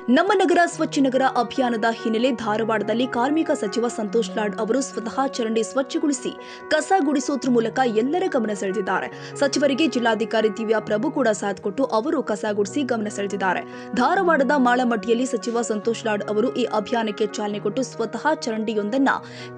ನಮ್ಮ ನಗರ ಸ್ವಚ್ಛ ನಗರ ಅಭಿಯಾನದ ಹಿನ್ನೆಲೆ ಧಾರವಾಡದಲ್ಲಿ ಕಾರ್ಮಿಕ ಸಚಿವ ಸಂತೋಷ್ ಲಾಡ್ ಅವರು ಸ್ವತಃ ಚರಂಡಿ ಸ್ವಚ್ಛಗೊಳಿಸಿ ಕಸ ಗುಡಿಸೋದ್ರ ಮೂಲಕ ಎಲ್ಲರ ಗಮನ ಸೆಳೆದಿದ್ದಾರೆ. ಸಚಿವರಿಗೆ ಜಿಲ್ಲಾಧಿಕಾರಿ ದಿವ್ಯಾ ಪ್ರಭು ಕೂಡ ಸಾಥ್ ಕೊಟ್ಟು ಅವರು ಕಸ ಗುಡಿಸಿ ಗಮನ ಸೆಳೆದಿದ್ದಾರೆ. ಧಾರವಾಡದ ಮಾಳಮಟ್ಟಿಯಲ್ಲಿ ಸಚಿವ ಸಂತೋಷ್ ಲಾಡ್ ಅವರು ಈ ಅಭಿಯಾನಕ್ಕೆ ಚಾಲನೆ ಕೊಟ್ಟು ಸ್ವತಃ ಚರಂಡಿಯೊಂದನ್ನ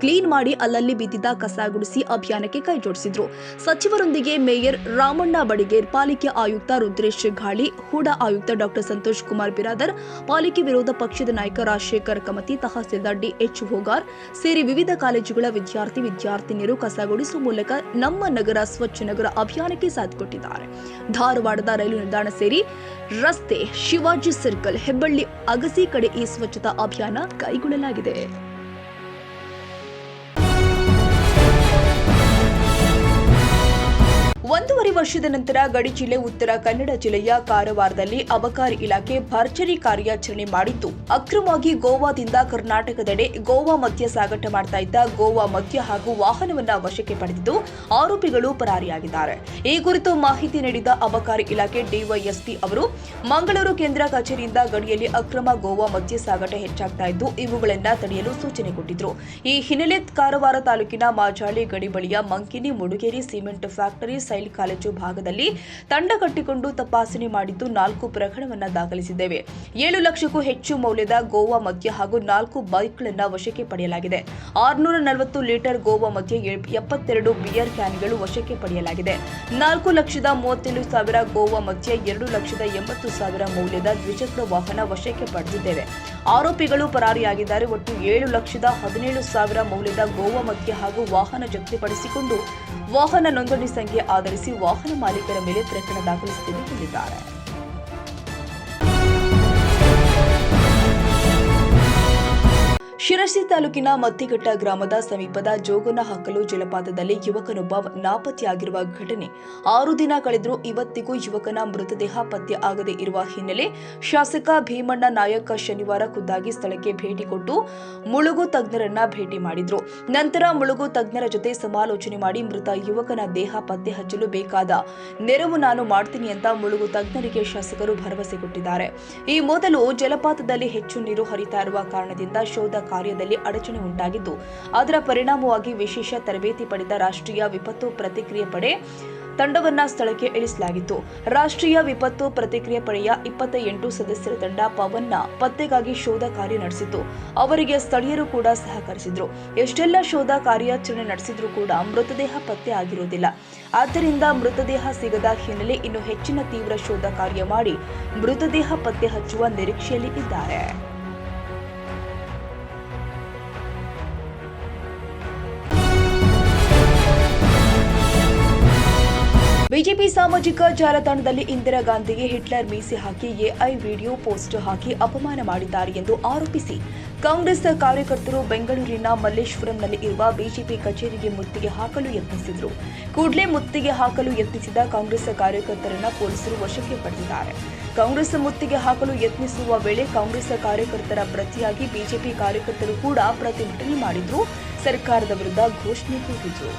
ಕ್ಲೀನ್ ಮಾಡಿ ಅಲ್ಲಲ್ಲಿ ಬಿದ್ದಿದ್ದ ಕಸ ಗುಡಿಸಿ ಅಭಿಯಾನಕ್ಕೆ ಕೈ ಜೋಡಿಸಿದ್ರು. ಸಚಿವರೊಂದಿಗೆ ಮೇಯರ್ ರಾಮಣ್ಣ ಬಡಿಗೇರ್, ಪಾಲಿಕೆ ಆಯುಕ್ತ ರುದ್ರೇಶ್ ಘಾಳಿ, ಹೂಡಾ ಆಯುಕ್ತ ಡಾ ಸಂತೋಷ್ ಕುಮಾರ್ ಬಿರಾದರ್, ಪಾಲಿಕೆ ವಿರೋಧ ಪಕ್ಷದ ನಾಯಕ ರಾಜಶೇಖರ್ ಕಮತಿ, ತಹಸೀಲ್ದಾರ್ ಡಿಎಚ್ ಹೋಗಾರ್ ಸೇರಿ ವಿವಿಧ ಕಾಲೇಜುಗಳ ವಿದ್ಯಾರ್ಥಿನಿಯರು ಕಸಗುಡಿಸುವ ಮೂಲಕ ನಮ್ಮ ನಗರ ಸ್ವಚ್ಛ ನಗರ ಅಭಿಯಾನಕ್ಕೆ ಸಾಥ್ ಕೊಟ್ಟಿದ್ದಾರೆ. ಧಾರವಾಡದ ರೈಲು ನಿಲ್ದಾಣ ಸೇರಿ ರಸ್ತೆ, ಶಿವಾಜಿ ಸರ್ಕಲ್, ಹೆಬ್ಬಳ್ಳಿ, ಅಗಸಿ ಕಡೆ ಈ ಸ್ವಚ್ಛತಾ ಅಭಿಯಾನ ಕೈಗೊಳ್ಳಲಾಗಿದೆ. 1.5 ವರ್ಷದ ನಂತರ ಗಡಿ ಜಿಲ್ಲೆ ಉತ್ತರ ಕನ್ನಡ ಜಿಲ್ಲೆಯ ಕಾರವಾರದಲ್ಲಿ ಅಬಕಾರಿ ಇಲಾಖೆ ಭರ್ಜರಿ ಕಾರ್ಯಾಚರಣೆ ಮಾಡಿದ್ದು, ಅಕ್ರಮವಾಗಿ ಗೋವಾದಿಂದ ಕರ್ನಾಟಕದೆಡೆ ಗೋವಾ ಮದ್ಯ ಸಾಗಾಟ ಮಾಡ್ತಾ ಇದ್ದ ಗೋವಾ ಮದ್ಯ ಹಾಗೂ ವಾಹನವನ್ನ ವಶಕ್ಕೆ ಪಡೆದಿದ್ದು ಆರೋಪಿಗಳು ಪರಾರಿಯಾಗಿದ್ದಾರೆ. ಈ ಕುರಿತು ಮಾಹಿತಿ ನೀಡಿದ ಅಬಕಾರಿ ಇಲಾಖೆ ಡಿವೈಎಸ್ಪಿ ಅವರು ಮಂಗಳೂರು ಕೇಂದ್ರ ಕಚೇರಿಯಿಂದ ಗಡಿಯಲ್ಲಿ ಅಕ್ರಮ ಗೋವಾ ಮದ್ಯ ಸಾಗಾಟ ಹೆಚ್ಚಾಗ್ತಾ ಇದ್ದು ಇವುಗಳನ್ನು ತಡೆಯಲು ಸೂಚನೆ ಕೊಟ್ಟಿದ್ರು. ಈ ಹಿನ್ನೆಲೆ ಕಾರವಾರ ತಾಲೂಕಿನ ಮಾಜಾಳಿ ಗಡಿ ಬಳಿಯ ಮಂಕಿನಿ, ಮುಡುಗೇರಿ ಸಿಮೆಂಟ್ ಫ್ಯಾಕ್ಟರಿ, ಸೈಲ್ ಕಾಲೇಜು ಭಾಗದಲ್ಲಿ ತಂಡ ಕಟ್ಟಿಕೊಂಡು ತಪಾಸಣೆ ಮಾಡಿದ್ದು 4 ಪ್ರಕರಣವನ್ನು ದಾಖಲಿಸಿದ್ದೇವೆ. 7 ಲಕ್ಷಕ್ಕೂ ಹೆಚ್ಚು ಮೌಲ್ಯದ ಗೋವಾ ಮದ್ಯ ಹಾಗೂ 4 ಬೈಕ್ಗಳನ್ನು ವಶಕ್ಕೆ ಪಡೆಯಲಾಗಿದೆ. 640 ಲೀಟರ್ ಗೋವಾ ಮದ್ಯ, 72 ಬಿಯರ್ ಕ್ಯಾನ್ಗಳು ವಶಕ್ಕೆ ಪಡೆಯಲಾಗಿದೆ. 4,37,000 ಗೋವಾ ಮದ್ಯ, 2,80,000 ಮೌಲ್ಯದ ದ್ವಿಚಕ್ರ ವಾಹನ ವಶಕ್ಕೆ ಪಡೆದಿದ್ದೇವೆ. ಆರೋಪಿಗಳು ಪರಾರಿಯಾಗಿದ್ದಾರೆ. ಒಟ್ಟು 7,17,000 ಮೌಲ್ಯದ ಗೋವಾ ಮದ್ಯ ಹಾಗೂ ವಾಹನ ಜಪ್ತಿಪಡಿಸಿಕೊಂಡು ವಾಹನ ನೋಂದಣಿ ಸಂಖ್ಯೆ ಆಧರಿಸಿ ವಾಹನ ಮಾಲೀಕರ ಮೇಲೆ ಪ್ರಕರಣ ದಾಖಲಿಸುತ್ತೇವೆ ಎಂದಿದ್ದಾರೆ. ಶಿರಸಿ ತಾಲೂಕಿನ ಮತ್ತಿಘಟ್ಟ ಗ್ರಾಮದ ಸಮೀಪದ ಜೋಗನಹಕ್ಕಲು ಜಲಪಾತದಲ್ಲಿ ಯುವಕನೊಬ್ಬ ನಾಪತ್ತೆಯಾಗಿರುವ ಘಟನೆ 6 ದಿನ ಕಳೆದರೂ ಇವತ್ತಿಗೂ ಯುವಕನ ಮೃತದೇಹ ಪತ್ತೆ ಆಗದೇ ಇರುವ ಹಿನ್ನೆಲೆ ಶಾಸಕ ಭೀಮಣ್ಣ ನಾಯಕ್ ಶನಿವಾರ ಖುದ್ದಾಗಿ ಸ್ಥಳಕ್ಕೆ ಭೇಟಿ ಕೊಟ್ಟು ಮುಳುಗು ತಜ್ಞರನ್ನ ಭೇಟಿ ಮಾಡಿದ್ರು. ನಂತರ ಮುಳುಗು ತಜ್ಞರ ಜೊತೆ ಸಮಾಲೋಚನೆ ಮಾಡಿ ಮೃತ ಯುವಕನ ದೇಹ ಪತ್ತೆ ಹಚ್ಚಲು ಬೇಕಾದ ನೆರವು ನಾನು ಮಾಡ್ತೀನಿ ಅಂತ ಮುಳುಗು ತಜ್ಞರಿಗೆ ಶಾಸಕರು ಭರವಸೆ ಕೊಟ್ಟಿದ್ದಾರೆ. ಈ ಮೊದಲು ಜಲಪಾತದಲ್ಲಿ ಹೆಚ್ಚು ನೀರು ಹರಿತಾ ಇರುವ ಕಾರಣದಿಂದ ಶೋಧ ಕಾರ್ಯದಲ್ಲಿ ಅಡಚಣೆ ಉಂಟಾಗಿದ್ದು, ಅದರ ಪರಿಣಾಮವಾಗಿ ವಿಶೇಷ ತರಬೇತಿ ಪಡೆದ ರಾಷ್ಟ್ರೀಯ ವಿಪತ್ತು ಪ್ರತಿಕ್ರಿಯೆ ಪಡೆ ತಂಡವನ್ನ ಸ್ಥಳಕ್ಕೆ ಇಳಿಸಲಾಗಿತ್ತು. ರಾಷ್ಟ್ರೀಯ ವಿಪತ್ತು ಪ್ರತಿಕ್ರಿಯೆ ಪಡೆಯ 28 ಸದಸ್ಯರ ತಂಡ ಪವನ್ನ ಪತ್ತೆಗಾಗಿ ಶೋಧ ಕಾರ್ಯ ನಡೆಸಿತ್ತು. ಅವರಿಗೆ ಸ್ಥಳೀಯರು ಕೂಡ ಸಹಕರಿಸಿದ್ರು. ಎಷ್ಟೆಲ್ಲ ಶೋಧ ಕಾರ್ಯಾಚರಣೆ ನಡೆಸಿದ್ರೂ ಕೂಡ ಮೃತದೇಹ ಪತ್ತೆ ಆಗಿರುವುದಿಲ್ಲ. ಆದ್ದರಿಂದ ಮೃತದೇಹ ಸಿಗದ ಹಿನ್ನೆಲೆ ಇನ್ನು ಹೆಚ್ಚಿನ ತೀವ್ರ ಶೋಧ ಕಾರ್ಯ ಮಾಡಿ ಮೃತದೇಹ ಪತ್ತೆ ಹಚ್ಚುವ ನಿರೀಕ್ಷೆಯಲ್ಲಿ ಇದ್ದಾರೆ. ಬಿಜೆಪಿ ಸಾಮಾಜಿಕ ಜಾಲತಾಣದಲ್ಲಿ ಇಂದಿರಾ ಗಾಂಧಿಗೆ ಹಿಟ್ಲರ್ ಮೀಸೆ ಹಾಕಿ ಎಐ ವಿಡಿಯೋ ಪೋಸ್ಟ್ ಹಾಕಿ ಅಪಮಾನ ಮಾಡಿದ್ದಾರೆ ಎಂದು ಆರೋಪಿಸಿ ಕಾಂಗ್ರೆಸ್ ಕಾರ್ಯಕರ್ತರು ಬೆಂಗಳೂರಿನ ಮಲ್ಲೇಶ್ವರಂನಲ್ಲಿ ಇರುವ ಬಿಜೆಪಿ ಕಚೇರಿಗೆ ಮುತ್ತಿಗೆ ಹಾಕಲು ಯತ್ನಿಸಿದರು. ಕೂಡಲೇ ಮುತ್ತಿಗೆ ಹಾಕಲು ಯತ್ನಿಸಿದ ಕಾಂಗ್ರೆಸ್ ಕಾರ್ಯಕರ್ತರನ್ನ ಪೊಲೀಸರು ವಶಕ್ಕೆ ಪಡೆದಿದ್ದಾರೆ. ಕಾಂಗ್ರೆಸ್ ಮುತ್ತಿಗೆ ಹಾಕಲು ಯತ್ನಿಸುವ ವೇಳೆ ಕಾಂಗ್ರೆಸ್ ಕಾರ್ಯಕರ್ತರ ಪ್ರತಿಯಾಗಿ ಬಿಜೆಪಿ ಕಾರ್ಯಕರ್ತರು ಕೂಡ ಪ್ರತಿಭಟನೆ ಮಾಡಿದ್ರು. ಸರ್ಕಾರದ ವಿರುದ್ಧ ಘೋಷಣೆ ಕೂಗಿದ್ರು.